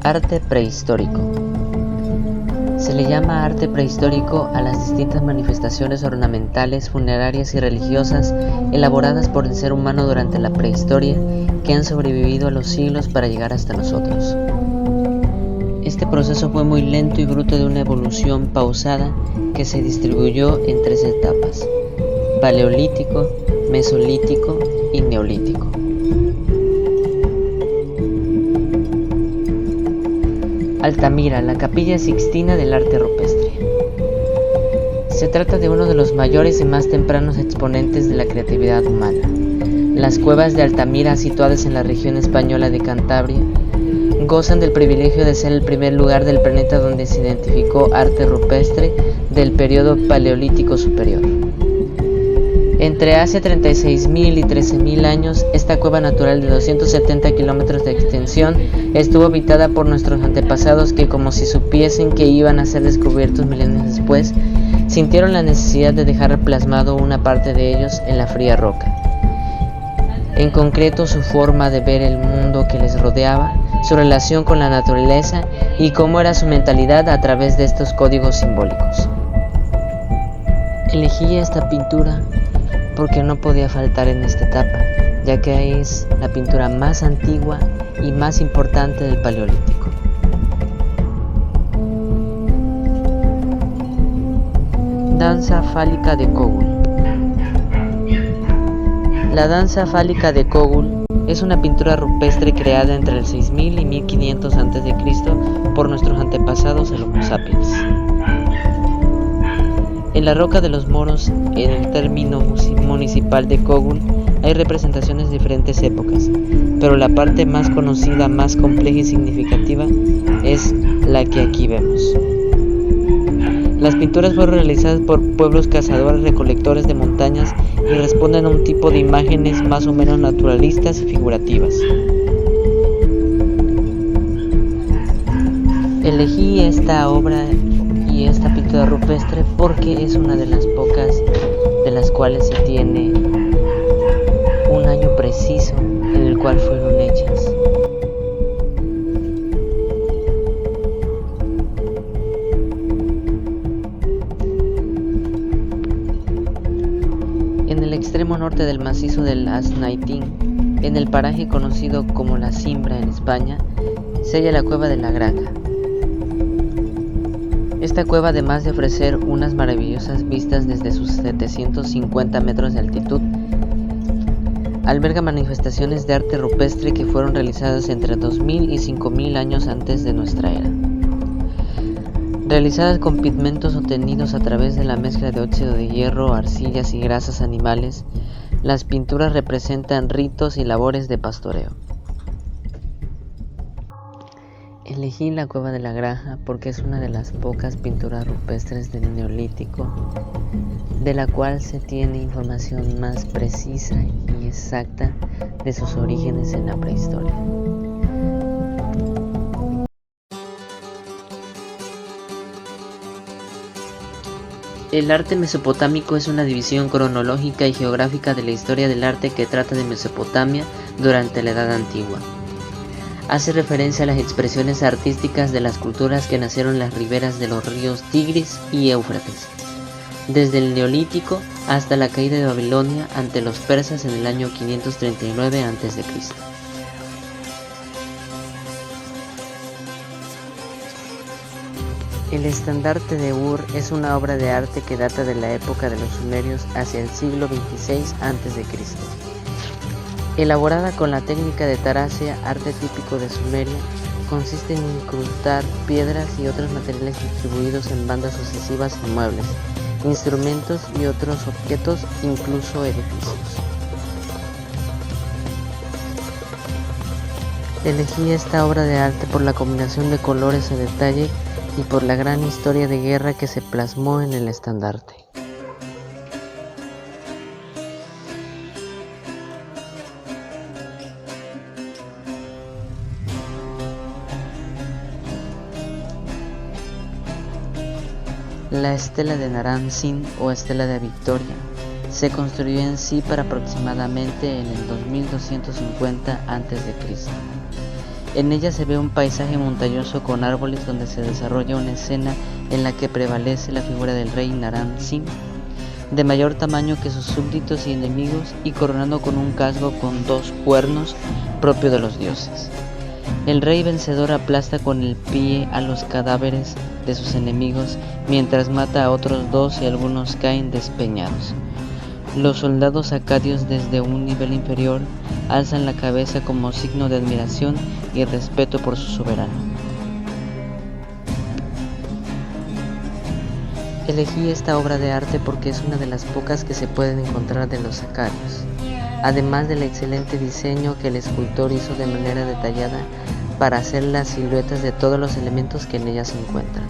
Arte prehistórico. Se le llama arte prehistórico a las distintas manifestaciones ornamentales, funerarias y religiosas elaboradas por el ser humano durante la prehistoria que han sobrevivido a los siglos para llegar hasta nosotros. Este proceso fue muy lento y fruto de una evolución pausada que se distribuyó en 3 etapas: paleolítico, mesolítico y neolítico. Altamira, la Capilla Sixtina del arte rupestre. Se trata de uno de los mayores y más tempranos exponentes de la creatividad humana. Las cuevas de Altamira, situadas en la región española de Cantabria, gozan del privilegio de ser el primer lugar del planeta donde se identificó arte rupestre del periodo paleolítico superior. Entre hace 36.000 y 13.000 años, esta cueva natural de 270 kilómetros de extensión estuvo habitada por nuestros antepasados que, como si supiesen que iban a ser descubiertos milenios después, sintieron la necesidad de dejar plasmado una parte de ellos en la fría roca. En concreto, su forma de ver el mundo que les rodeaba, su relación con la naturaleza y cómo era su mentalidad a través de estos códigos simbólicos. Elegí esta pintura porque no podía faltar en esta etapa, ya que es la pintura más antigua y más importante del Paleolítico. Danza fálica de Cogul. La danza fálica de Cogul es una pintura rupestre creada entre el 6000 y 1500 a.C. por nuestros antepasados el Homo sapiens. En la Roca de los Moros, en el término municipal de Cogul, hay representaciones de diferentes épocas, pero la parte más conocida, más compleja y significativa es la que aquí vemos. Las pinturas fueron realizadas por pueblos cazadores recolectores de montañas y responden a un tipo de imágenes más o menos naturalistas y figurativas. Elegí esta obra y esta pintura rupestre porque es una de las pocas de las cuales se tiene un año preciso en el cual fueron hechas. En el extremo norte del macizo del Asnaitín, en el paraje conocido como La Simbra en España, se halla la Cueva de la Granja. Esta cueva, además de ofrecer unas maravillosas vistas desde sus 750 metros de altitud, alberga manifestaciones de arte rupestre que fueron realizadas entre 2000 y 5000 años antes de nuestra era. Realizadas con pigmentos obtenidos a través de la mezcla de óxido de hierro, arcillas y grasas animales, las pinturas representan ritos y labores de pastoreo. Elegí la Cueva de la Granja porque es una de las pocas pinturas rupestres del Neolítico de la cual se tiene información más precisa y exacta de sus orígenes en la prehistoria. El arte mesopotámico es una división cronológica y geográfica de la historia del arte que trata de Mesopotamia durante la Edad Antigua. Hace referencia a las expresiones artísticas de las culturas que nacieron en las riberas de los ríos Tigris y Éufrates, desde el Neolítico hasta la caída de Babilonia ante los persas en el año 539 a.C. El estandarte de Ur es una obra de arte que data de la época de los sumerios hacia el siglo XXVI a.C. Elaborada con la técnica de taracia, arte típico de Sumeria, consiste en incrustar piedras y otros materiales distribuidos en bandas sucesivas en muebles, instrumentos y otros objetos, incluso edificios. Elegí esta obra de arte por la combinación de colores y detalle y por la gran historia de guerra que se plasmó en el estandarte. La estela de Naram Sin o estela de Victoria se construyó en sí para aproximadamente en el 2250 a.C. En ella se ve un paisaje montañoso con árboles donde se desarrolla una escena en la que prevalece la figura del rey Naram Sin, de mayor tamaño que sus súbditos y enemigos y coronado con un casco con 2 cuernos propio de los dioses. El rey vencedor aplasta con el pie a los cadáveres de sus enemigos mientras mata a otros 2 y algunos caen despeñados. Los soldados acadios desde un nivel inferior alzan la cabeza como signo de admiración y respeto por su soberano. Elegí esta obra de arte porque es una de las pocas que se pueden encontrar de los acadios, además del excelente diseño que el escultor hizo de manera detallada para hacer las siluetas de todos los elementos que en ella se encuentran.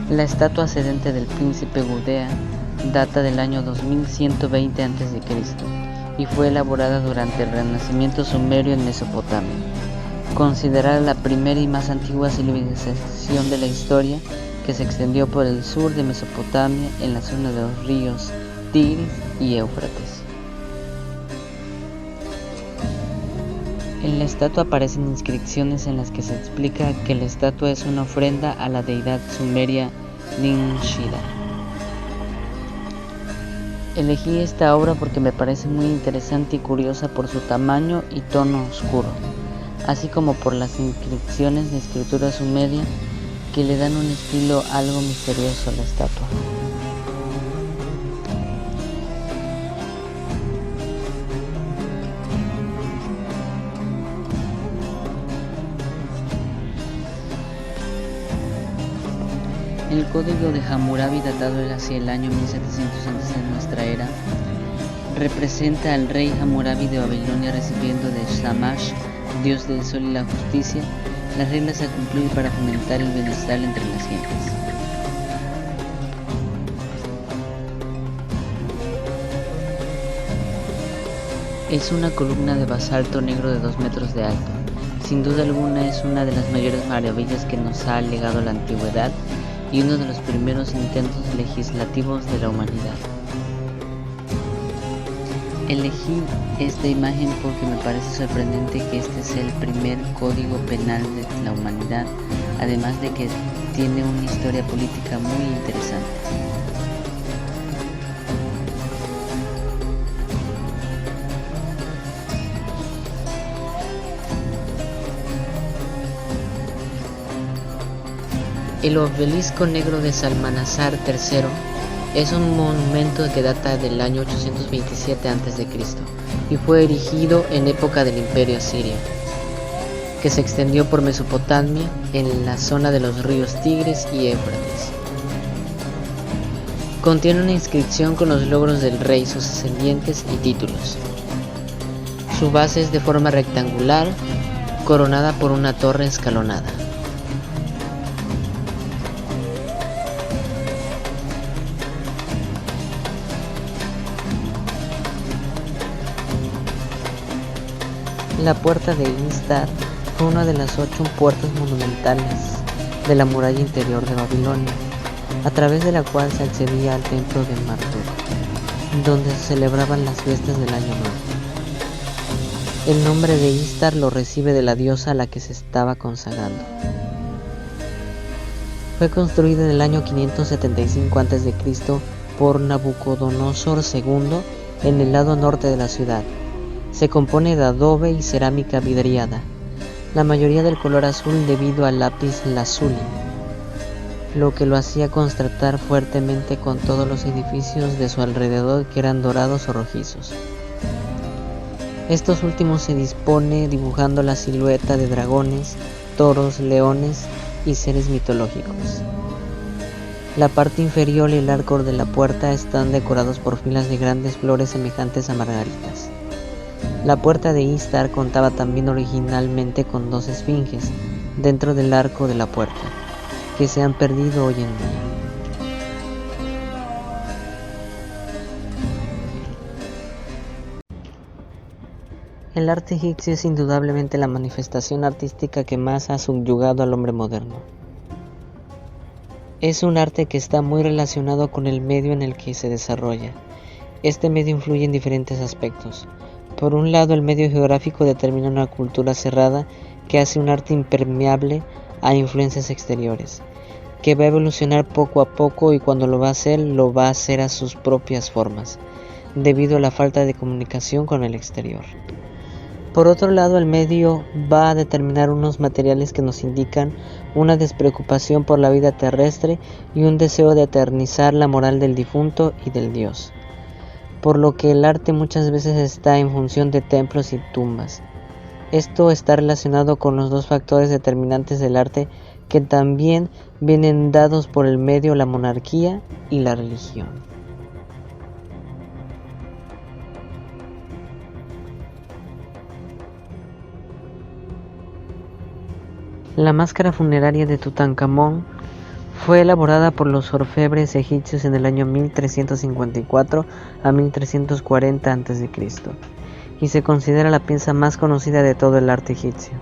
La estatua sedente del príncipe Gudea data del año 2120 a.C. y fue elaborada durante el Renacimiento sumerio en Mesopotamia, considerada la primera y más antigua civilización de la historia que se extendió por el sur de Mesopotamia en la zona de los ríos Tigris y Éufrates. En la estatua aparecen inscripciones en las que se explica que la estatua es una ofrenda a la deidad sumeria Ninshida. Elegí esta obra porque me parece muy interesante y curiosa por su tamaño y tono oscuro, así como por las inscripciones de escritura sumeria que le dan un estilo algo misterioso a la estatua. El código de Hammurabi, datado hacia el año 1700 antes de nuestra era, representa al rey Hammurabi de Babilonia recibiendo de Shamash, dios del sol y la justicia, las reglas a cumplir para fomentar el bienestar entre las gentes. Es una columna de basalto negro de 2 metros de alto. Sin duda alguna es una de las mayores maravillas que nos ha legado la antigüedad y uno de los primeros intentos legislativos de la humanidad. Elegí esta imagen porque me parece sorprendente que este sea el primer código penal de la humanidad, además de que tiene una historia política muy interesante. El obelisco negro de Salmanasar III es un monumento que data del año 827 a.C. y fue erigido en época del Imperio Asirio, que se extendió por Mesopotamia en la zona de los ríos Tigris y Éufrates. Contiene una inscripción con los logros del rey, sus ascendientes y títulos. Su base es de forma rectangular, coronada por una torre escalonada. La puerta de Istar fue una de las 8 puertas monumentales de la muralla interior de Babilonia, a través de la cual se accedía al templo de Marduk, donde se celebraban las fiestas del Año Nuevo. El nombre de Istar lo recibe de la diosa a la que se estaba consagrando. Fue construida en el año 575 a.C. por Nabucodonosor II en el lado norte de la ciudad. Se compone de adobe y cerámica vidriada, la mayoría del color azul debido al lápiz lazuli, lo que lo hacía contrastar fuertemente con todos los edificios de su alrededor que eran dorados o rojizos. Estos últimos se dispone dibujando la silueta de dragones, toros, leones y seres mitológicos. La parte inferior y el arco de la puerta están decorados por filas de grandes flores semejantes a margaritas. La puerta de Istar contaba también originalmente con 2 esfinges dentro del arco de la puerta, que se han perdido hoy en día. El arte egipcio es indudablemente la manifestación artística que más ha subyugado al hombre moderno. Es un arte que está muy relacionado con el medio en el que se desarrolla. Este medio influye en diferentes aspectos. Por un lado, el medio geográfico determina una cultura cerrada que hace un arte impermeable a influencias exteriores, que va a evolucionar poco a poco y cuando lo va a hacer a sus propias formas, debido a la falta de comunicación con el exterior. Por otro lado, el medio va a determinar unos materiales que nos indican una despreocupación por la vida terrestre y un deseo de eternizar la moral del difunto y del Dios, por lo que el arte muchas veces está en función de templos y tumbas. Esto está relacionado con los dos factores determinantes del arte que también vienen dados por el medio, la monarquía y la religión. La máscara funeraria de Tutankamón fue elaborada por los orfebres egipcios en el año 1354 a 1340 a.C. y se considera la pieza más conocida de todo el arte egipcio.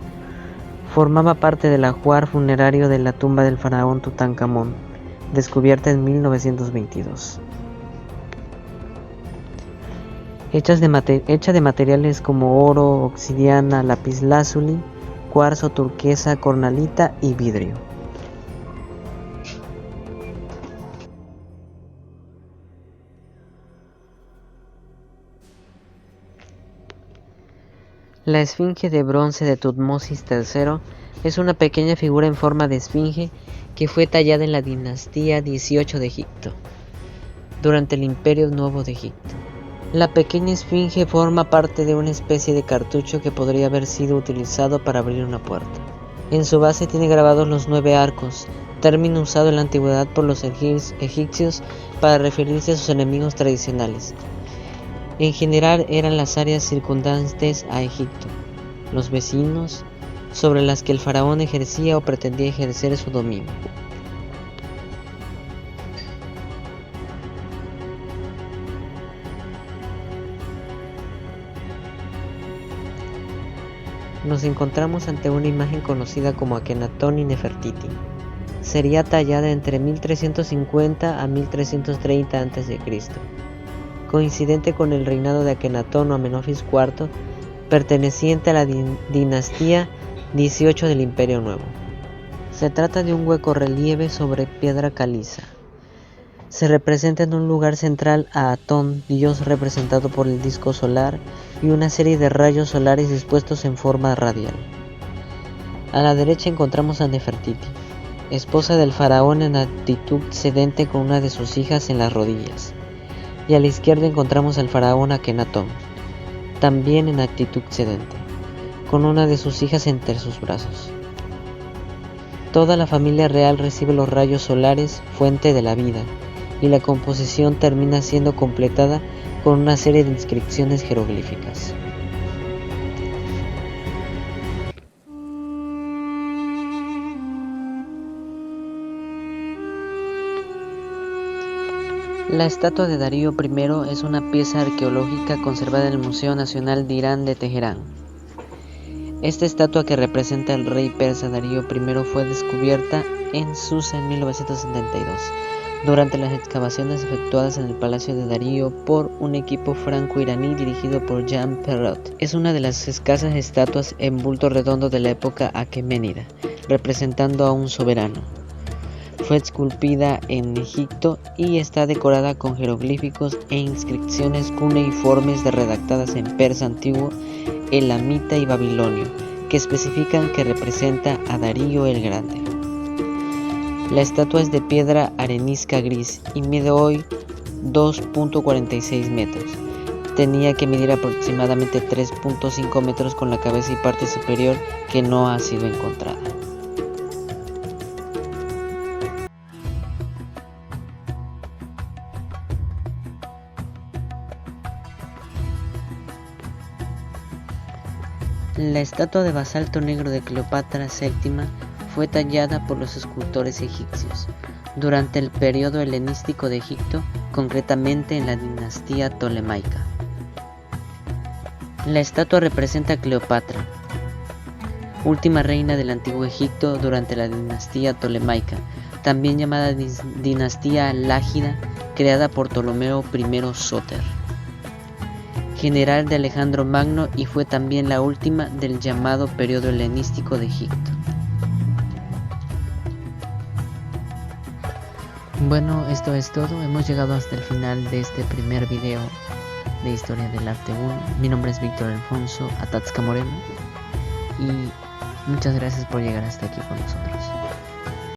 Formaba parte del ajuar funerario de la tumba del faraón Tutankamón, descubierta en 1922. Hecha de materiales como oro, obsidiana, lapislázuli, cuarzo, turquesa, cornalita y vidrio. La esfinge de bronce de Tutmosis III es una pequeña figura en forma de esfinge que fue tallada en la dinastía 18 de Egipto, durante el Imperio Nuevo de Egipto. La pequeña esfinge forma parte de una especie de cartucho que podría haber sido utilizado para abrir una puerta. En su base tiene grabados los 9 arcos, término usado en la antigüedad por los egipcios para referirse a sus enemigos tradicionales. En general eran las áreas circundantes a Egipto, los vecinos, sobre las que el faraón ejercía o pretendía ejercer su dominio. Nos encontramos ante una imagen conocida como Akenatón y Nefertiti. Sería tallada entre 1350 a 1330 a.C., coincidente con el reinado de Akenatón o Amenofis IV, perteneciente a la dinastía 18 del Imperio Nuevo. Se trata de un hueco relieve sobre piedra caliza. Se representa en un lugar central a Atón, dios representado por el disco solar y una serie de rayos solares dispuestos en forma radial. A la derecha encontramos a Nefertiti, esposa del faraón en actitud sedente con una de sus hijas en las rodillas, y a la izquierda encontramos al faraón Akenatón, también en actitud sedente, con una de sus hijas entre sus brazos. Toda la familia real recibe los rayos solares, fuente de la vida, y la composición termina siendo completada con una serie de inscripciones jeroglíficas. La estatua de Darío I es una pieza arqueológica conservada en el Museo Nacional de Irán de Teherán. Esta estatua, que representa al rey persa Darío I, fue descubierta en Susa en 1972, durante las excavaciones efectuadas en el Palacio de Darío por un equipo franco-iraní dirigido por Jean Perrot. Es una de las escasas estatuas en bulto redondo de la época aqueménida, representando a un soberano. Fue esculpida en Egipto y está decorada con jeroglíficos e inscripciones cuneiformes redactadas en persa antiguo, elamita y babilonio, que especifican que representa a Darío el Grande. La estatua es de piedra arenisca gris y mide hoy 2.46 metros. Tenía que medir aproximadamente 3.5 metros con la cabeza y parte superior, que no ha sido encontrada. La estatua de basalto negro de Cleopatra VII fue tallada por los escultores egipcios durante el periodo helenístico de Egipto, concretamente en la dinastía ptolemaica. La estatua representa a Cleopatra, última reina del antiguo Egipto durante la dinastía tolemaica, también llamada dinastía Lágida, creada por Ptolomeo I Sóter, general de Alejandro Magno, y fue también la última del llamado periodo helenístico de Egipto. Bueno, esto es todo. Hemos llegado hasta el final de este primer video de Historia del Arte 1. Mi nombre es Víctor Alfonso Atatzca Moreno y muchas gracias por llegar hasta aquí con nosotros.